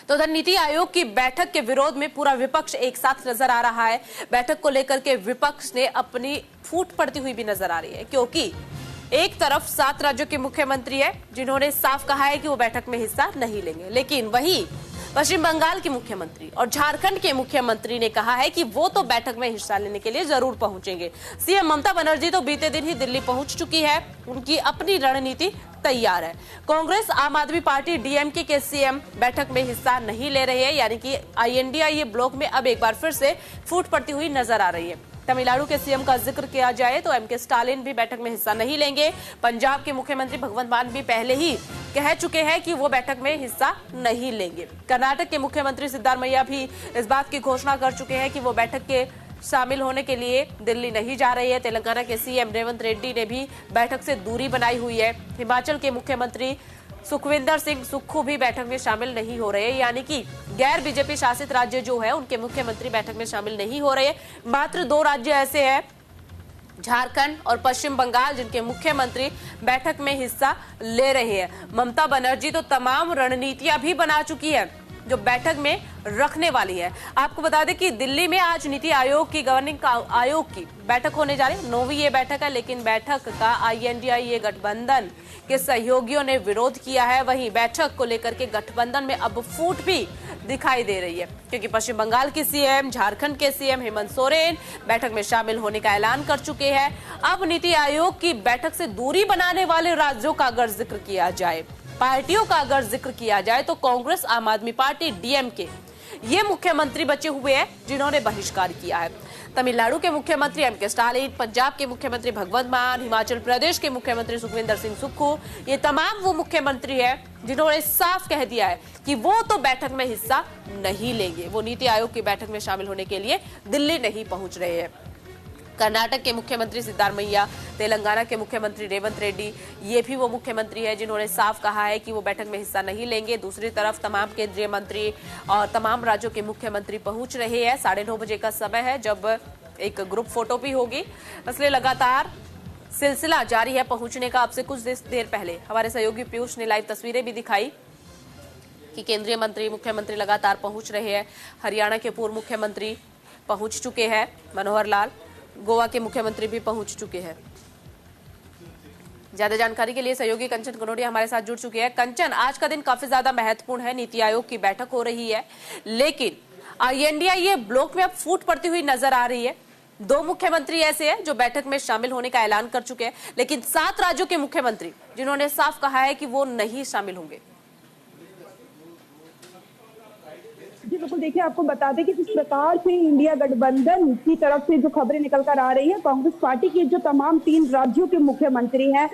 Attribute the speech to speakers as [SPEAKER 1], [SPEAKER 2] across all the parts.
[SPEAKER 1] तो उधर नीति आयोग की बैठक के विरोध में पूरा विपक्ष एक साथ नजर आ रहा है। बैठक को लेकर के विपक्ष ने अपनी फूट पड़ती हुई भी नजर आ रही है, क्योंकि एक तरफ 7 राज्यों के मुख्यमंत्री है जिन्होंने साफ कहा है कि वो बैठक में हिस्सा नहीं लेंगे, लेकिन वहीं पश्चिम बंगाल के मुख्यमंत्री और झारखंड के मुख्यमंत्री ने कहा है कि वो तो बैठक में हिस्सा लेने के लिए जरूर पहुंचेंगे। सीएम ममता बनर्जी तो बीते दिन ही दिल्ली पहुंच चुकी है, उनकी अपनी रणनीति तैयार है। कांग्रेस, आम आदमी पार्टी, डीएमके के सीएम बैठक में हिस्सा नहीं ले रहे हैं, यानी कि आईएनडीआईए ब्लॉक में अब एक बार फिर से फूट पड़ती हुई नजर आ रही है। तमिलनाडु के सीएम का जिक्र किया जाए तो एमके स्टालिन भी बैठक में हिस्सा नहीं लेंगे। पंजाब के मुख्यमंत्री भगवंत मान भी पहले ही कह चुके हैं कि वो बैठक में हिस्सा नहीं लेंगे। कर्नाटक के मुख्यमंत्री सिद्धारमैया भी इस बात की घोषणा कर चुके हैं कि वो बैठक के शामिल होने के लिए दिल्ली नहीं जा रही है। तेलंगाना के सीएम रेवंत रेड्डी ने भी बैठक से दूरी बनाई हुई है। हिमाचल के मुख्यमंत्री सुखविंदर सिंह सुक्खू भी बैठक में शामिल नहीं हो रहे हैं, यानी कि गैर बीजेपी शासित राज्य जो है उनके मुख्यमंत्री बैठक में शामिल नहीं हो रहे हैं। मात्र 2 राज्य ऐसे हैं, झारखंड और पश्चिम बंगाल, जिनके मुख्यमंत्री बैठक में हिस्सा ले रहे हैं। ममता बनर्जी तो तमाम रणनीतियां भी बना चुकी है जो बैठक में रखने वाली है। आपको बता दें कि दिल्ली में आज नीति आयोग की गवर्निंग आयोग की बैठक होने जा रही है। 9वीं ये बैठक है, लेकिन बैठक का आईएनडीआईए गठबंधन के सहयोगियों ने विरोध किया है। वहीं बैठक को लेकर के गठबंधन में अब फूट भी दिखाई दे रही है, क्योंकि पश्चिम बंगाल के सीएम, झारखंड के सीएम हेमंत सोरेन बैठक में शामिल होने का ऐलान कर चुके हैं। अब नीति आयोग की बैठक से दूरी बनाने वाले राज्यों का अगर जिक्र किया जाए, पार्टियों का अगर जिक्र किया जाए, तो कांग्रेस, आम आदमी पार्टी, डीएमके ये मुख्यमंत्री बचे हुए हैं जिन्होंने बहिष्कार किया है। तमिलनाडु के मुख्यमंत्री एमके स्टालिन, पंजाब के मुख्यमंत्री भगवंत मान, हिमाचल प्रदेश के मुख्यमंत्री सुखविंदर सिंह सुक्खू, ये तमाम वो मुख्यमंत्री हैं जिन्होंने साफ कह दिया है कि वो तो बैठक में हिस्सा नहीं लेंगे, वो नीति आयोग की बैठक में शामिल होने के लिए दिल्ली नहीं पहुंच रहे हैं। कर्नाटक के मुख्यमंत्री सिद्धारमैया, तेलंगाना के मुख्यमंत्री रेवंत रेड्डी, ये भी वो मुख्यमंत्री है जिन्होंने साफ कहा है कि वो बैठक में हिस्सा नहीं लेंगे। दूसरी तरफ तमाम केंद्रीय मंत्री और तमाम राज्यों के मुख्यमंत्री पहुंच रहे हैं। 9:30 बजे का समय है जब एक ग्रुप फोटो भी होगी, इसलिए लगातार सिलसिला जारी है पहुंचने का। अब से कुछ देर पहले हमारे सहयोगी पीयूष ने लाइव तस्वीरें भी दिखाई कि केंद्रीय मंत्री, मुख्यमंत्री लगातार पहुंच रहे हैं। हरियाणा के पूर्व मुख्यमंत्री पहुंच चुके हैं, मनोहर लाल, गोवा के मुख्यमंत्री भी पहुंच चुके हैं। ज्यादा जानकारी के लिए सहयोगी कंचन कनोडिया हमारे साथ जुड़ चुके हैं। कंचन, आज का दिन काफी ज्यादा महत्वपूर्ण है, नीति आयोग की बैठक हो रही है, लेकिन आईएनडीआईए ब्लॉक में अब फूट पड़ती हुई नजर आ रही है। 2 मुख्यमंत्री ऐसे हैं जो बैठक में शामिल होने का ऐलान कर चुके हैं, लेकिन 7 राज्यों के मुख्यमंत्री जिन्होंने साफ कहा है कि वो नहीं शामिल होंगे।
[SPEAKER 2] जी बिल्कुल, देखिए आपको बता दें कि जिस प्रकार से इंडिया गठबंधन की तरफ से जो खबरें निकल कर आ रही है, कांग्रेस पार्टी के जो तमाम 3 राज्यों के मुख्यमंत्री हैं,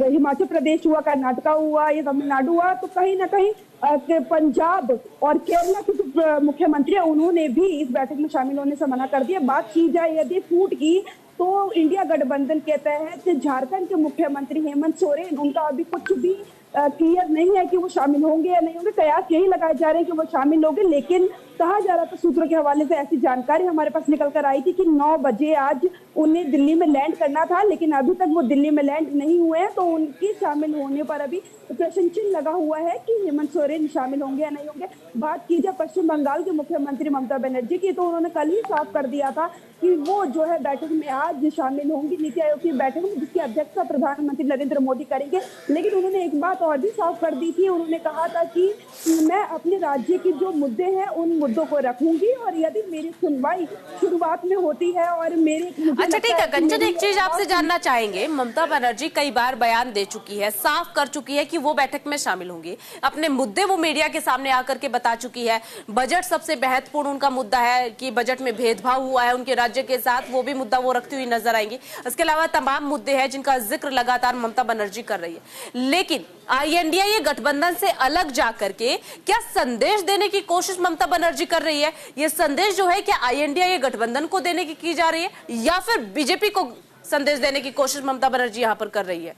[SPEAKER 2] हिमाचल प्रदेश हुआ, कर्नाटका हुआ, ये तमिलनाडु हुआ, तो कहीं ना कहीं पंजाब और केरला के जो मुख्यमंत्री है उन्होंने भी इस बैठक में शामिल होने से मना कर दिया। बात की जाए यदि फूट की, तो इंडिया गठबंधन के तहत झारखंड के मुख्यमंत्री हेमंत सोरेन, उनका अभी कुछ भी क्लियर नहीं है कि वो शामिल होंगे या नहीं होंगे। कयास यही लगाए जा रहे हैं कि वो शामिल होंगे, लेकिन कहा जा रहा था, सूत्रों के हवाले से ऐसी जानकारी हमारे पास निकल कर आई थी कि 9 बजे आज उन्हें दिल्ली में लैंड करना था, लेकिन अभी तक वो दिल्ली में लैंड नहीं हुए हैं। तो उनके शामिल होने पर अभी प्रश्न चिन्ह लगा हुआ है कि हेमंत सोरेन शामिल होंगे या नहीं होंगे। बात की जाए पश्चिम बंगाल के मुख्यमंत्री ममता बनर्जी की, तो उन्होंने कल ही साफ कर दिया था कि वो जो है बैठक में आज शामिल होंगी, नीति आयोग की बैठक में, जिसकी अध्यक्षता प्रधानमंत्री नरेंद्र मोदी करेंगे। लेकिन उन्होंने एक बात और भी साफ कर दी थी, उन्होंने कहा था कि मैं अपने राज्य के जो मुद्दे हैं उन मुद्दों को रखूंगी, और यदि मेरी सुनवाई शुरुआत में होती है और मेरे
[SPEAKER 1] अच्छा ठीक है कंचन, एक चीज आपसे जानना चाहेंगे। ममता बनर्जी कई बार बयान दे चुकी है, साफ कर चुकी है कि वो बैठक में शामिल होंगी, अपने मुद्दे वो मीडिया के सामने आकर के बता चुकी है। बजट सबसे महत्वपूर्ण उनका मुद्दा है कि बजट में भेदभाव हुआ है उनके राज्य के साथ, वो भी मुद्दा वो रखती हुई नजर आएंगी। इसके अलावा तमाम मुद्दे हैं जिनका जिक्र लगातार ममता बनर्जी कर रही है। लेकिन आईएनडीआईए गठबंधन से अलग जाकर के क्या संदेश देने की कोशिश ममता बनर्जी कर रही है? ये संदेश जो है क्या आईएनडीआईए गठबंधन को देने की जा रही है, या फिर बीजेपी को संदेश देने की कोशिश ममता बनर्जी यहां पर कर रही है?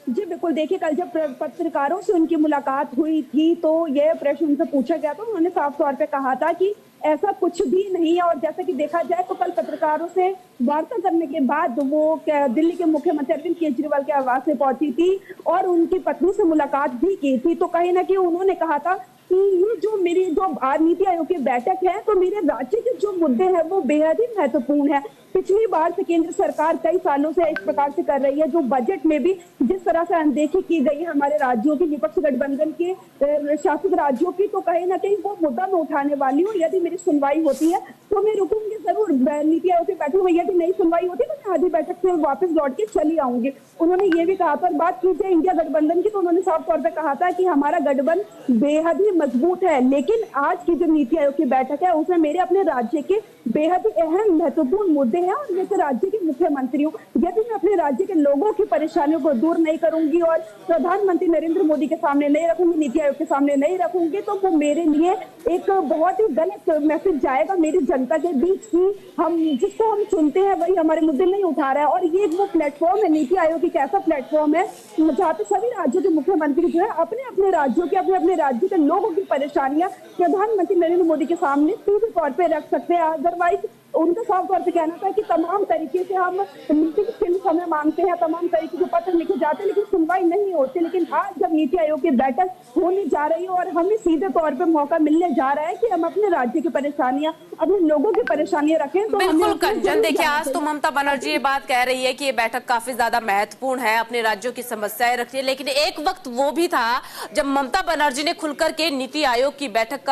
[SPEAKER 2] जी बिल्कुल, देखिए कल जब पत्रकारों से उनकी मुलाकात हुई थी तो यह प्रश्न उनसे पूछा गया तो उन्होंने साफ तौर पे कहा था कि ऐसा कुछ भी नहीं है। और जैसा कि देखा जाए तो कल पत्रकारों से वार्ता करने के बाद वो दिल्ली के मुख्यमंत्री अरविंद केजरीवाल के आवास से पहुंची थी और उनकी पत्नी से मुलाकात भी की थी। तो कहीं ना कहीं उन्होंने कहा था कि ये जो मेरी जो नीति आयोग की बैठक है तो मेरे राज्य के जो मुद्दे हैं वो बेहद ही महत्वपूर्ण है। पिछली बार से केंद्र सरकार कई सालों से इस प्रकार से कर रही है, जो बजट में भी जिस तरह से अनदेखी की गई है हमारे राज्यों की, विपक्ष गठबंधन के शासित राज्यों की, तो कहीं ना कहीं वो मुद्दा मैं उठाने वाली हूँ। यदि मेरी सुनवाई होती है तो मैं रुकूंगी जरूर। नीति आयोग की बैठक में यदि नहीं सुनवाई होती तो मैं आधी बैठक से वापस लौट के चली आऊंगी। उन्होंने ये भी कहा था। बात की जाए इंडिया गठबंधन की तो उन्होंने साफ तौर पर कहा था कि हमारा गठबंधन बेहद ही मजबूत है, लेकिन आज की जो नीति आयोग की बैठक है उसमें मेरे अपने राज्य के बेहद ही अहम महत्वपूर्ण मुद्दे हैं। और जैसे राज्य के मुख्यमंत्री हूँ, यदि मैं अपने राज्य के लोगों की परेशानियों को दूर नहीं करूंगी और प्रधानमंत्री नरेंद्र मोदी के सामने नहीं रखूंगी, नीति आयोग के सामने नहीं रखूंगी, तो वो मेरे लिए एक बहुत ही गलत मैसेज जाएगा मेरी जनता के बीच की हम जिसको हम चुनते हैं वही हमारे मुद्दे नहीं उठा रहा है। और ये वो प्लेटफॉर्म है, नीति आयोग एक ऐसा प्लेटफॉर्म है जहाँ पे सभी राज्यों के मुख्यमंत्री जो है अपने अपने राज्यों के अपने अपने राज्य के लोगों की परेशानियां प्रधानमंत्री नरेंद्र मोदी के सामने सीधे तौर पे रख सकते हैं। अदरवाइज उनका साफ तौर पे कहना था कि तमाम तरीके से हम मीटिंग के लिए समय मांगते हैं, तमाम तरीके से पत्र लिखे जाते हैं, लेकिन सुनवाई नहीं होती। लेकिन आज जब नीति आयोग की बैठक होने जा रही है और हमें सीधे तौर पे मौका मिलने जा रहा है कि हम अपने राज्य की परेशानियां, अपने लोगों की परेशानियां रखें, तो
[SPEAKER 1] बिल्कुल कंचन, देखिए आज तो ममता बनर्जी ये बात कह रही है कि ये बैठक काफी ज्यादा महत्वपूर्ण है, अपने राज्यों की समस्याएं रखती है, लेकिन एक वक्त वो भी था जब ममता बनर्जी ने खुलकर के नीति आयोग की बैठक का